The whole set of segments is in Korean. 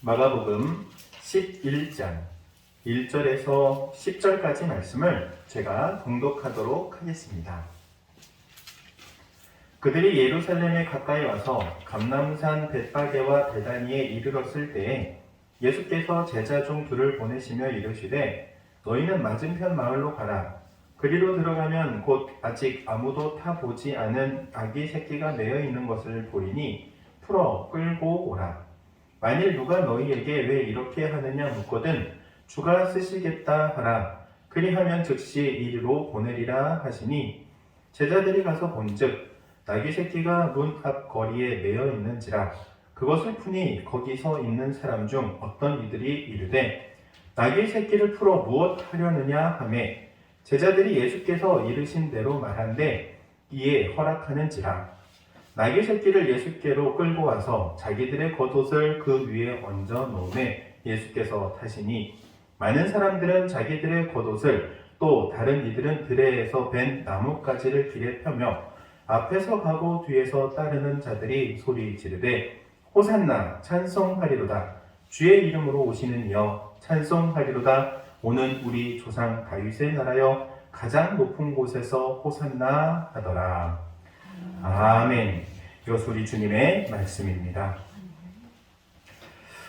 마가복음 11장 1절에서 10절까지 말씀을 제가 봉독하도록 하겠습니다. 그들이 예루살렘에 가까이 와서 감람산 벳바게와 베다니에 이르렀을 때에 예수께서 제자 중 둘을 보내시며 이르시되 너희는 맞은편 마을로 가라. 그리로 들어가면 곧 아직 아무도 타보지 않은 아기 새끼가 매여 있는 것을 보리니 풀어 끌고 오라. 만일 누가 너희에게 왜 이렇게 하느냐 묻거든 주가 쓰시겠다 하라. 그리하면 즉시 이리로 보내리라 하시니 제자들이 가서 본즉 나귀 새끼가 문 앞 거리에 매여 있는지라. 그것을 푸니 거기 서 있는 사람 중 어떤 이들이 이르되 나귀 새끼를 풀어 무엇 하려느냐 하매 제자들이 예수께서 이르신 대로 말한데 이에 허락하는지라. 나귀 새끼를 예수께로 끌고 와서 자기들의 겉옷을 그 위에 얹어 놓음에 예수께서 타시니 많은 사람들은 자기들의 겉옷을 또 다른 이들은 들에서 벤 나뭇가지를 길에 펴며 앞에서 가고 뒤에서 따르는 자들이 소리 지르되 호산나 찬송하리로다. 주의 이름으로 오시는 이여 찬송하리로다. 오는 우리 조상 다윗의 나라여 가장 높은 곳에서 호산나 하더라. 아멘. 이것이 우리 주님의 말씀입니다.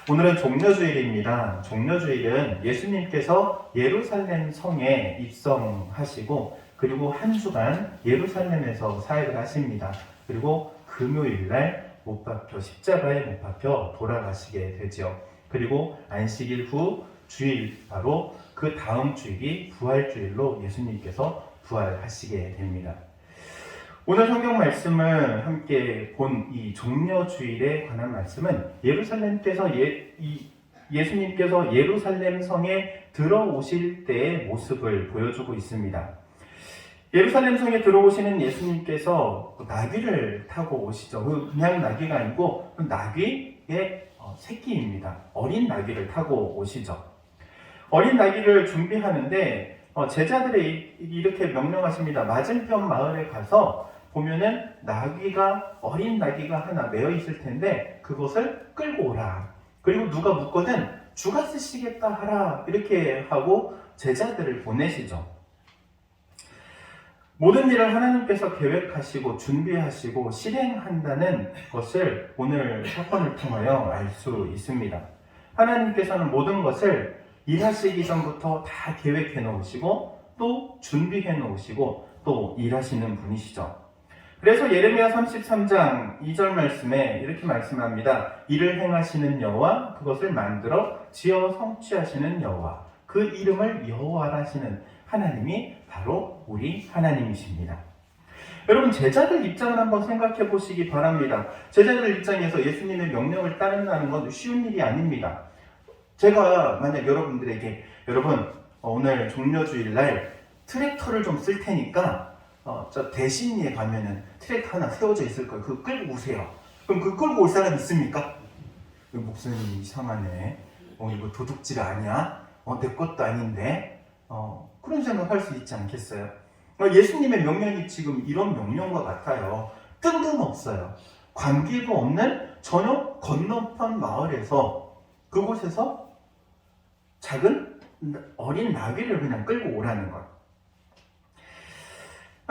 오늘은 종려주일입니다. 종려주일은 예수님께서 예루살렘 성에 입성하시고 그리고 한 주간 예루살렘에서 사역을 하십니다. 그리고 금요일날 못 박혀 십자가에 못 박혀 돌아가시게 되죠. 그리고 안식일 후 주일 바로 그 다음 주일이 부활주일로 예수님께서 부활하시게 됩니다. 오늘 성경 말씀을 함께 본 이 종려주일에 관한 말씀은 예수님께서 예루살렘 성에 들어오실 때의 모습을 보여주고 있습니다. 예루살렘 성에 들어오시는 예수님께서 나귀를 타고 오시죠. 그냥 나귀가 아니고 나귀의 새끼입니다. 어린 나귀를 타고 오시죠. 어린 나귀를 준비하는데 제자들이 이렇게 명령하십니다. 맞은편 마을에 가서 보면은 어린 나귀가 하나 매여 있을 텐데 그것을 끌고 오라. 그리고 누가 묻거든 주가 쓰시겠다 하라. 이렇게 하고 제자들을 보내시죠. 모든 일을 하나님께서 계획하시고 준비하시고 실행한다는 것을 오늘 사건을 통하여 알 수 있습니다. 하나님께서는 모든 것을 일하시기 전부터 다 계획해 놓으시고 또 준비해 놓으시고 또 일하시는 분이시죠. 그래서 예레미야 33장 2절 말씀에 이렇게 말씀합니다. 일을 행하시는 여호와 그것을 만들어 지어 성취하시는 여호와 그 이름을 여호와라 하시는 하나님이 바로 우리 하나님이십니다. 여러분 제자들 입장을 한번 생각해 보시기 바랍니다. 제자들 입장에서 예수님의 명령을 따른다는 건 쉬운 일이 아닙니다. 제가 만약 여러분들에게 여러분 오늘 종려주일날 트랙터를 좀 쓸 테니까 저 대신리에 가면은 트랙터 하나 세워져 있을 거예요. 그거 끌고 오세요. 그럼 그 끌고 올 사람 있습니까? 목사님 이상하네. 이거 도둑질 아니야? 내 것도 아닌데? 그런 생각할 수 있지 않겠어요? 예수님의 명령이 지금 이런 명령과 같아요. 뜬금없어요. 관계도 없는 전혀 건너편 마을에서 그곳에서 작은 어린 나귀를 그냥 끌고 오라는 것.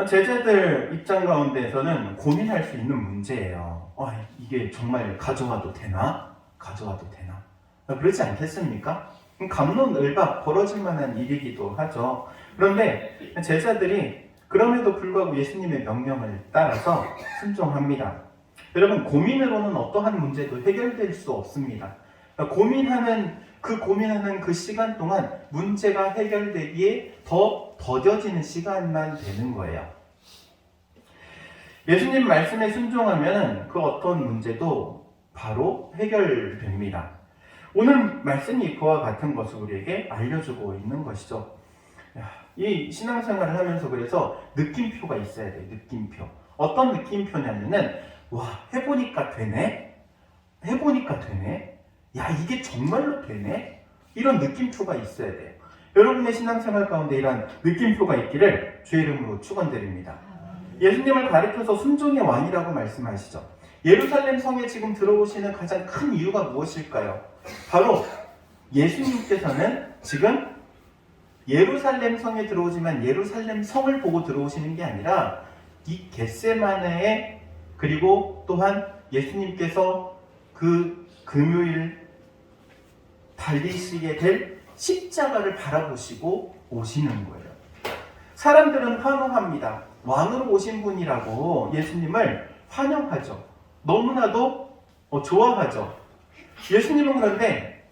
제자들 입장 가운데에서는 고민할 수 있는 문제예요. 이게 정말 가져와도 되나? 가져와도 되나? 그렇지 않겠습니까? 갑론을박 벌어질 만한 일이기도 하죠. 그런데 제자들이 그럼에도 불구하고 예수님의 명령을 따라서 순종합니다. 여러분 고민으로는 어떠한 문제도 해결될 수 없습니다. 고민하는 그 시간 동안 문제가 해결되기에 더 더뎌지는 시간만 되는 거예요. 예수님 말씀에 순종하면 그 어떤 문제도 바로 해결됩니다. 오늘 말씀이 그와 같은 것을 우리에게 알려주고 있는 것이죠. 이 신앙생활을 하면서 그래서 느낌표가 있어야 돼요. 느낌표. 어떤 느낌표냐면은 해보니까 되네? 해보니까 되네? 이게 정말로 되네? 이런 느낌표가 있어야 돼요. 여러분의 신앙생활 가운데 이런 느낌표가 있기를 주의 이름으로 축원드립니다. 예수님을 가리켜서 순종의 왕이라고 말씀하시죠. 예루살렘 성에 지금 들어오시는 가장 큰 이유가 무엇일까요? 바로 예수님께서는 지금 예루살렘 성에 들어오지만 예루살렘 성을 보고 들어오시는 게 아니라 이 겟세마네에, 그리고 또한 예수님께서 그 금요일 달리시게 될 십자가를 바라보시고 오시는 거예요. 사람들은 환호합니다. 왕으로 오신 분이라고 예수님을 환영하죠. 너무나도 좋아하죠. 예수님은 그런데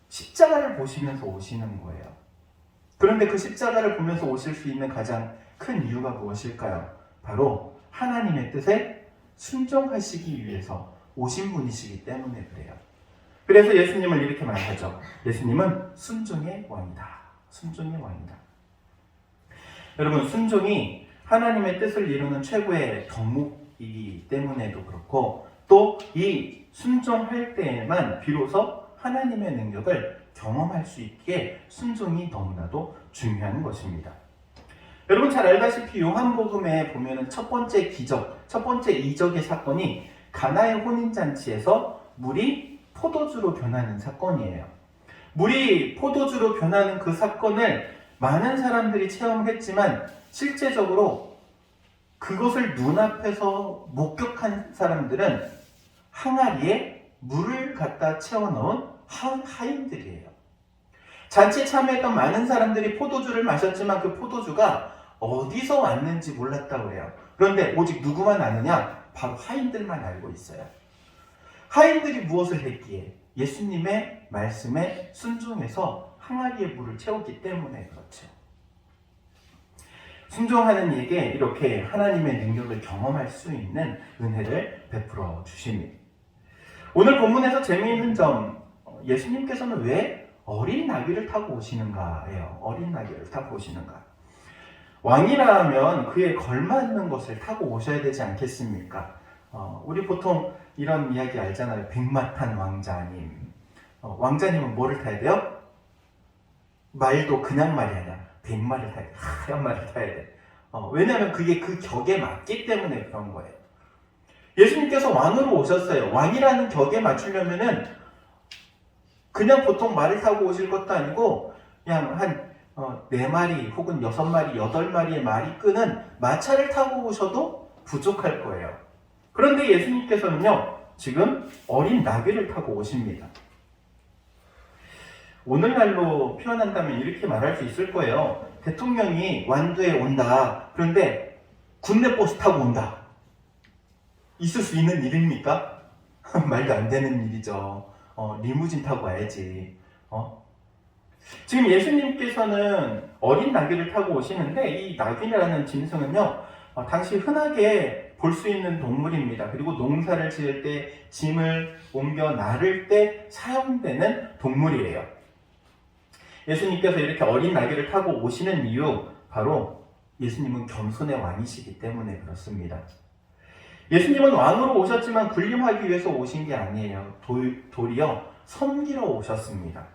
십자가를 보시면서 오시는 거예요. 그런데 그 십자가를 보면서 오실 수 있는 가장 큰 이유가 무엇일까요? 바로 하나님의 뜻에 순종하시기 위해서 오신 분이시기 때문에 그래요. 그래서 예수님을 이렇게 말하죠. 예수님은 순종의 왕이다. 순종의 왕이다. 여러분, 순종이 하나님의 뜻을 이루는 최고의 덕목이기 때문에도 그렇고, 또 이 순종할 때에만 비로소 하나님의 능력을 경험할 수 있기에 순종이 너무나도 중요한 것입니다. 여러분 잘 알다시피 요한복음에 보면은 첫 번째 기적, 첫 번째 이적의 사건이 가나의 혼인잔치에서 물이 포도주로 변하는 사건이에요. 물이 포도주로 변하는 그 사건을 많은 사람들이 체험했지만 실제적으로 그것을 눈앞에서 목격한 사람들은 항아리에 물을 갖다 채워넣은 하인들이에요. 잔치에 참여했던 많은 사람들이 포도주를 마셨지만 그 포도주가 어디서 왔는지 몰랐다고 해요. 그런데 오직 누구만 아느냐? 바로 하인들만 알고 있어요. 하인들이 무엇을 했기에? 예수님의 말씀에 순종해서 항아리에 물을 채웠기 때문에 그렇죠. 순종하는 이에게 이렇게 하나님의 능력을 경험할 수 있는 은혜를 베풀어 주십니다. 오늘 본문에서 재미있는 점, 예수님께서는 왜 어린 나귀를 타고 오시는가예요. 어린 나귀를 타고 오시는가. 왕이라면 그에 걸맞는 것을 타고 오셔야 되지 않겠습니까? 우리 보통 이런 이야기 알잖아요. 백마탄 왕자님. 왕자님은 뭐를 타야 돼요? 말도 그냥 말이 아니라 백마를 타야 돼. 하얀 말을 타야 돼. 왜냐하면 그게 그 격에 맞기 때문에 그런 거예요. 예수님께서 왕으로 오셨어요. 왕이라는 격에 맞추려면은 그냥 보통 말을 타고 오실 것도 아니고 그냥 한 4마리 혹은 6마리, 8마리의 말이 끄는 마차를 타고 오셔도 부족할 거예요. 그런데 예수님께서는요, 지금 어린 나귀를 타고 오십니다. 오늘날로 표현한다면 이렇게 말할 수 있을 거예요. 대통령이 완도에 온다. 그런데 군대버스 타고 온다. 있을 수 있는 일입니까? 말도 안 되는 일이죠. 리무진 타고 와야지. 지금 예수님께서는 어린 나귀를 타고 오시는데 이 나귀라는 짐승은요, 당시 흔하게 볼 수 있는 동물입니다. 그리고 농사를 지을 때 짐을 옮겨 나를 때 사용되는 동물이에요. 예수님께서 이렇게 어린 나귀를 타고 오시는 이유, 바로 예수님은 겸손의 왕이시기 때문에 그렇습니다. 예수님은 왕으로 오셨지만 군림하기 위해서 오신 게 아니에요. 도리어 섬기러 오셨습니다.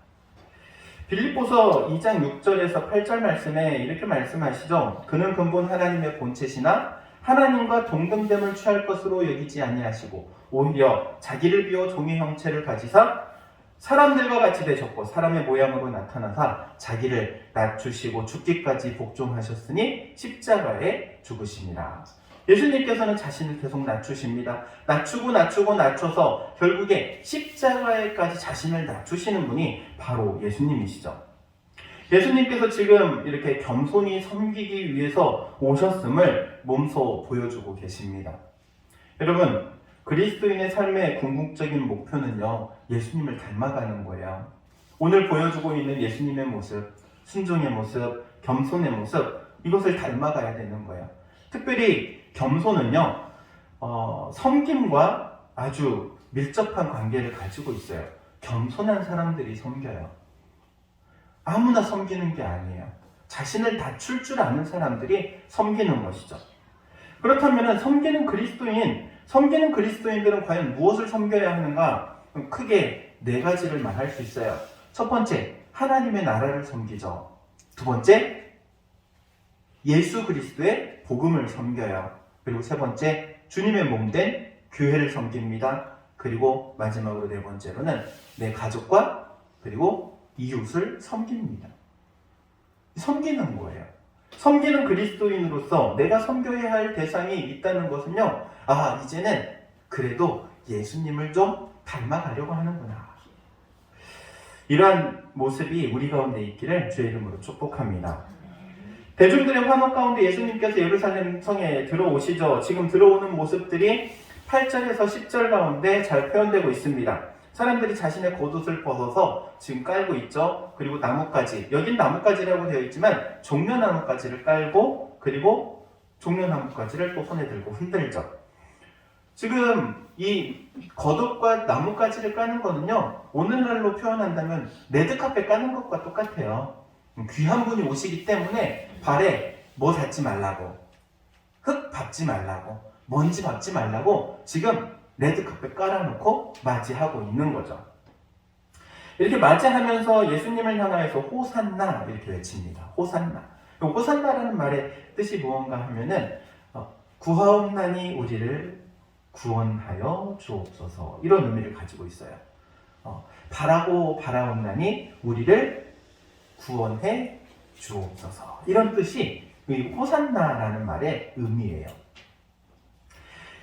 빌립보서 2장 6절에서 8절 말씀에 이렇게 말씀하시죠. 그는 근본 하나님의 본체시나 하나님과 동등됨을 취할 것으로 여기지 아니하시고 오히려 자기를 비워 종의 형체를 가지사 사람들과 같이 되셨고 사람의 모양으로 나타나사 자기를 낮추시고 죽기까지 복종하셨으니 십자가에 죽으시니라. 예수님께서는 자신을 계속 낮추십니다. 낮춰서 결국에 십자가에까지 자신을 낮추시는 분이 바로 예수님이시죠. 예수님께서 지금 이렇게 겸손히 섬기기 위해서 오셨음을 몸소 보여주고 계십니다. 여러분, 그리스도인의 삶의 궁극적인 목표는요, 예수님을 닮아가는 거예요. 오늘 보여주고 있는 예수님의 모습, 순종의 모습, 겸손의 모습, 이것을 닮아가야 되는 거예요. 특별히 겸손은요, 섬김과 아주 밀접한 관계를 가지고 있어요. 겸손한 사람들이 섬겨요. 아무나 섬기는 게 아니에요. 자신을 낮출 줄 아는 사람들이 섬기는 것이죠. 그렇다면 섬기는 그리스도인들은 과연 무엇을 섬겨야 하는가? 크게 4가지를 말할 수 있어요. 첫 번째, 하나님의 나라를 섬기죠. 두 번째, 예수 그리스도의 복음을 섬겨요. 그리고 세 번째, 주님의 몸된 교회를 섬깁니다. 그리고 마지막으로 네 번째로는 내 가족과 그리고 이웃을 섬깁니다. 섬기는 거예요. 섬기는 그리스도인으로서 내가 섬겨야 할 대상이 있다는 것은요, 이제는 그래도 예수님을 좀 닮아가려고 하는구나. 이러한 모습이 우리 가운데 있기를 주의 이름으로 축복합니다. 대중들의 환호 가운데 예수님께서 예루살렘 성에 들어오시죠. 지금 들어오는 모습들이 8절에서 10절 가운데 잘 표현되고 있습니다. 사람들이 자신의 겉옷을 벗어서 지금 깔고 있죠. 그리고 나뭇가지, 여긴 나뭇가지라고 되어 있지만 종려나뭇가지를 깔고 그리고 종려나뭇가지를 또 손에 들고 흔들죠. 지금 이 겉옷과 나뭇가지를 까는 거는요, 오늘날로 표현한다면 레드카펫 까는 것과 똑같아요. 귀한 분이 오시기 때문에 발에 뭐 닿지 말라고, 흙 밟지 말라고, 먼지 밟지 말라고 지금 레드카펫 깔아놓고 맞이하고 있는 거죠. 이렇게 맞이하면서 예수님을 향하여서 호산나 이렇게 외칩니다. 호산나. 호산나라는 말의 뜻이 무언가 하면은 구하옵나니 우리를 구원하여 주옵소서, 이런 의미를 가지고 있어요. 바라고 바라옵나니 우리를 구원해 주옵소서, 이런 뜻이 이 호산나라는 말의 의미예요.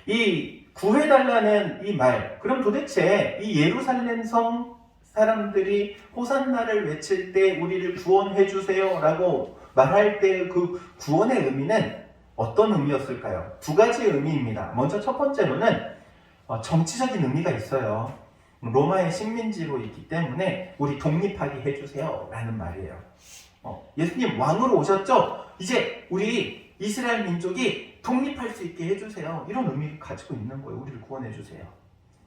이 구해달라는 이 말, 그럼 도대체 이 예루살렘 성 사람들이 호산나를 외칠 때 우리를 구원해 주세요 라고 말할 때 그 구원의 의미는 어떤 의미였을까요? 두 가지의 의미입니다. 먼저 첫 번째로는 정치적인 의미가 있어요. 로마의 식민지로 있기 때문에 우리 독립하게 해주세요 라는 말이에요. 예수님 왕으로 오셨죠? 이제 우리 이스라엘 민족이 독립할 수 있게 해주세요, 이런 의미를 가지고 있는 거예요. 우리를 구원해 주세요.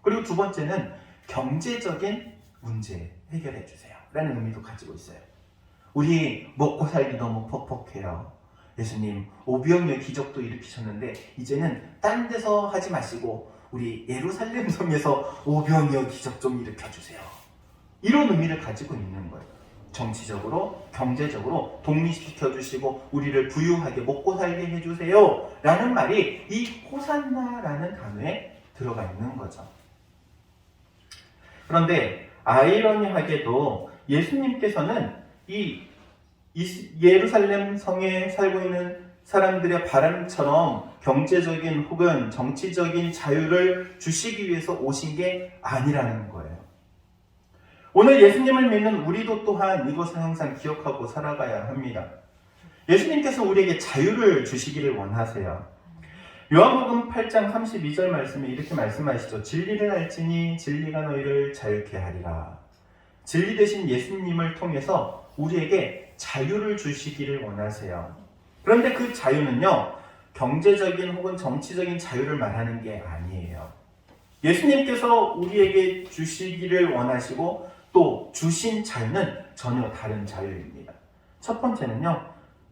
그리고 두 번째는 경제적인 문제 해결해 주세요 라는 의미도 가지고 있어요. 우리 먹고 살기 너무 퍽퍽해요. 예수님 오병이어 기적도 일으키셨는데 이제는 딴 데서 하지 마시고 우리 예루살렘 성에서 오병이어 기적 좀 일으켜 주세요, 이런 의미를 가지고 있는 거예요. 정치적으로, 경제적으로 독립시켜 주시고 우리를 부유하게 먹고 살게 해주세요 라는 말이 이 호산나라는 단어에 들어가 있는 거죠. 그런데 아이러니하게도 예수님께서는 이 예루살렘 성에 살고 있는 사람들의 바람처럼 경제적인 혹은 정치적인 자유를 주시기 위해서 오신 게 아니라는 거예요. 오늘 예수님을 믿는 우리도 또한 이것을 항상 기억하고 살아가야 합니다. 예수님께서 우리에게 자유를 주시기를 원하세요. 요한복음 8장 32절 말씀에 이렇게 말씀하시죠. 진리를 알지니 진리가 너희를 자유케 하리라. 진리 되신 예수님을 통해서 우리에게 자유를 주시기를 원하세요. 그런데 그 자유는요, 경제적인 혹은 정치적인 자유를 말하는 게 아니에요. 예수님께서 우리에게 주시기를 원하시고 또 주신 자유는 전혀 다른 자유입니다. 첫 번째는요,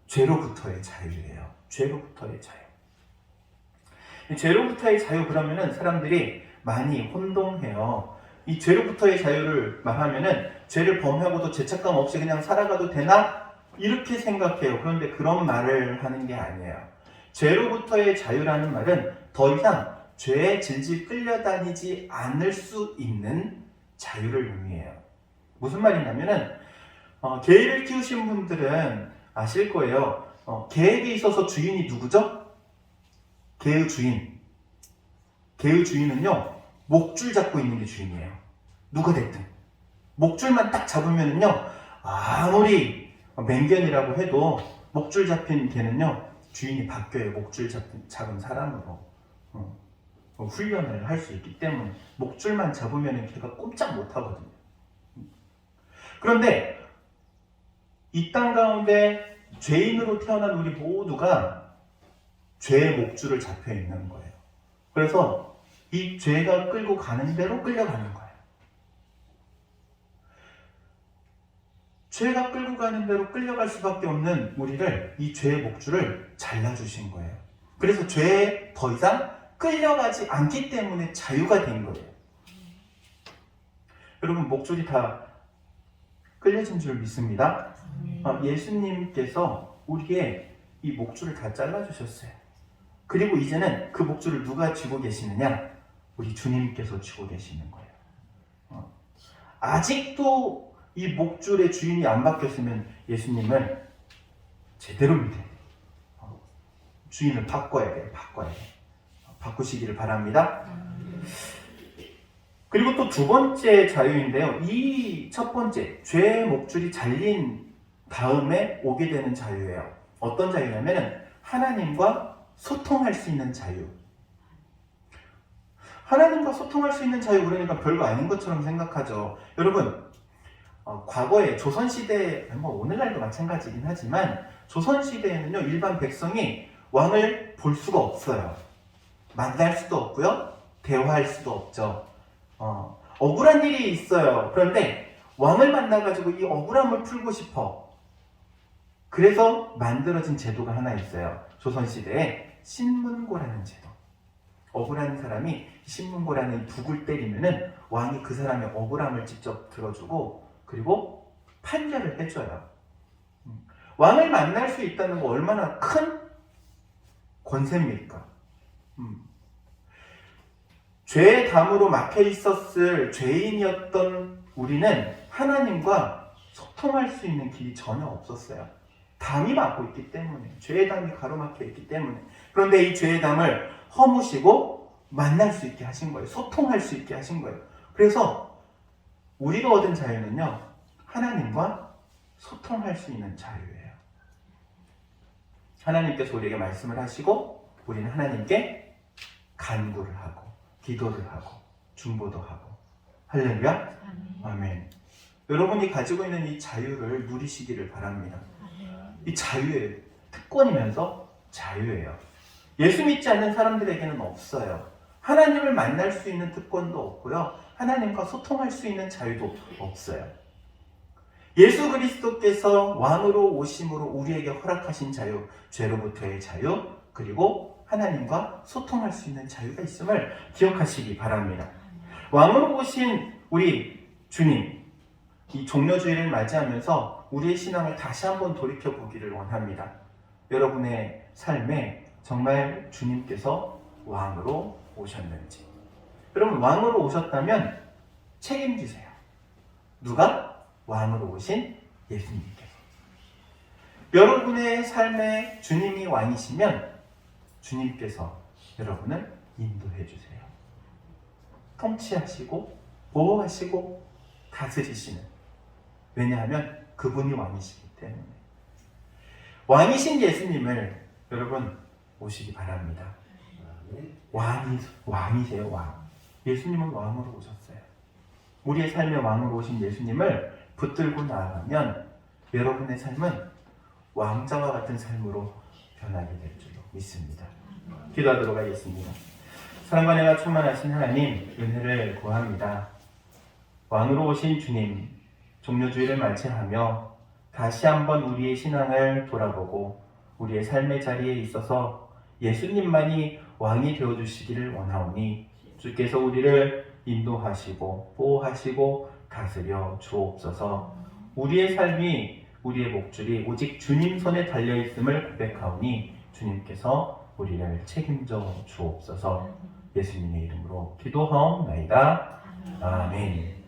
죄로부터의 자유예요. 죄로부터의 자유. 이 죄로부터의 자유, 그러면은 사람들이 많이 혼동해요. 이 죄로부터의 자유를 말하면은 죄를 범하고도 죄책감 없이 그냥 살아가도 되나? 이렇게 생각해요. 그런데 그런 말을 하는 게 아니에요. 죄로부터의 자유라는 말은 더 이상 죄에 질질 끌려다니지 않을 수 있는 자유를 의미해요. 무슨 말이냐면은 개를 키우신 분들은 아실 거예요. 개에게 있어서 주인이 누구죠? 개의 주인. 개의 주인은요, 목줄 잡고 있는 게 주인이에요. 누가 됐든. 목줄만 딱 잡으면은요, 아무리 맹견이라고 해도 목줄 잡힌 개는요, 주인이 바뀌어요. 목줄 잡은 사람으로. 훈련을 할 수 있기 때문에 목줄만 잡으면 걔가 꼼짝 못 하거든요. 그런데 이 땅 가운데 죄인으로 태어난 우리 모두가 죄의 목줄을 잡혀 있는 거예요. 그래서 이 죄가 끌고 가는 대로 끌려가는 거예요. 죄가 끌고 가는 대로 끌려갈 수밖에 없는 우리를, 이 죄의 목줄을 잘라주신 거예요. 그래서 죄에 더 이상 끌려가지 않기 때문에 자유가 된 거예요. 여러분, 목줄이 다 끌려진 줄 믿습니다. 예수님께서 우리의 이 목줄을 다 잘라주셨어요. 그리고 이제는 그 목줄을 누가 쥐고 계시느냐? 우리 주님께서 주고 계시는 거예요. 아직도 이 목줄의 주인이 안 바뀌었으면 예수님을 제대로 믿어야 돼요. 주인을 바꿔야 돼요. 바꾸시기를 바랍니다. 그리고 또 두 번째 자유인데요. 이 첫 번째, 죄의 목줄이 잘린 다음에 오게 되는 자유예요. 어떤 자유냐면 하나님과 소통할 수 있는 자유. 하나님과 소통할 수 있는 자유, 그러니까 별거 아닌 것처럼 생각하죠. 여러분, 과거에 조선시대, 뭐 오늘날도 마찬가지긴 하지만 조선시대에는요, 일반 백성이 왕을 볼 수가 없어요. 만날 수도 없고요, 대화할 수도 없죠. 억울한 일이 있어요. 그런데 왕을 만나가지고 이 억울함을 풀고 싶어. 그래서 만들어진 제도가 하나 있어요. 조선시대에 신문고라는 제도. 억울한 사람이 신문고라는 북을 때리면은 왕이 그 사람의 억울함을 직접 들어주고 그리고 판결을 해줘요. 왕을 만날 수 있다는 거 얼마나 큰 권세입니까? 죄의 담으로 막혀 있었을 죄인이었던 우리는 하나님과 소통할 수 있는 길이 전혀 없었어요. 담이 막고 있기 때문에, 죄의 담이 가로막혀 있기 때문에. 그런데 이 죄의 담을 허무시고 만날 수 있게 하신 거예요. 소통할 수 있게 하신 거예요. 그래서 우리가 얻은 자유는요, 하나님과 소통할 수 있는 자유예요. 하나님께서 우리에게 말씀을 하시고 우리는 하나님께 간구를 하고 기도를 하고 중보도 하고. 할렐루야. 아멘. 여러분이 가지고 있는 이 자유를 누리시기를 바랍니다. 이 자유예요. 특권이면서 자유예요. 예수 믿지 않는 사람들에게는 없어요. 하나님을 만날 수 있는 특권도 없고요, 하나님과 소통할 수 있는 자유도 없어요. 예수 그리스도께서 왕으로 오심으로 우리에게 허락하신 자유, 죄로부터의 자유, 그리고 하나님과 소통할 수 있는 자유가 있음을 기억하시기 바랍니다. 왕으로 오신 우리 주님, 이 종려주일을 맞이하면서 우리의 신앙을 다시 한번 돌이켜보기를 원합니다. 여러분의 삶에 정말 주님께서 왕으로 오셨는지. 여러분, 왕으로 오셨다면 책임지세요. 누가? 왕으로 오신 예수님께서. 여러분의 삶에 주님이 왕이시면 주님께서 여러분을 인도해 주세요. 통치하시고 보호하시고 다스리시는, 왜냐하면 그분이 왕이시기 때문에. 왕이신 예수님을 여러분 오시기 바랍니다. 왕이세요, 왕. 예수님은 왕으로 오셨어요. 우리의 삶의 왕으로 오신 예수님을 붙들고 나아가면 여러분의 삶은 왕자와 같은 삶으로 변하게 될 줄로 믿습니다. 기도하도록 하겠습니다. 사랑과 은혜가 충만하신 하나님, 은혜를 구합니다. 왕으로 오신 주님, 종려주일을 맞이하며 다시 한번 우리의 신앙을 돌아보고 우리의 삶의 자리에 있어서 예수님만이 왕이 되어주시기를 원하오니 주께서 우리를 인도하시고 보호하시고 다스려 주옵소서. 우리의 삶이, 우리의 목줄이 오직 주님 손에 달려있음을 고백하오니 주님께서 우리를 책임져 주옵소서. 예수님의 이름으로 기도하옵나이다. 아멘.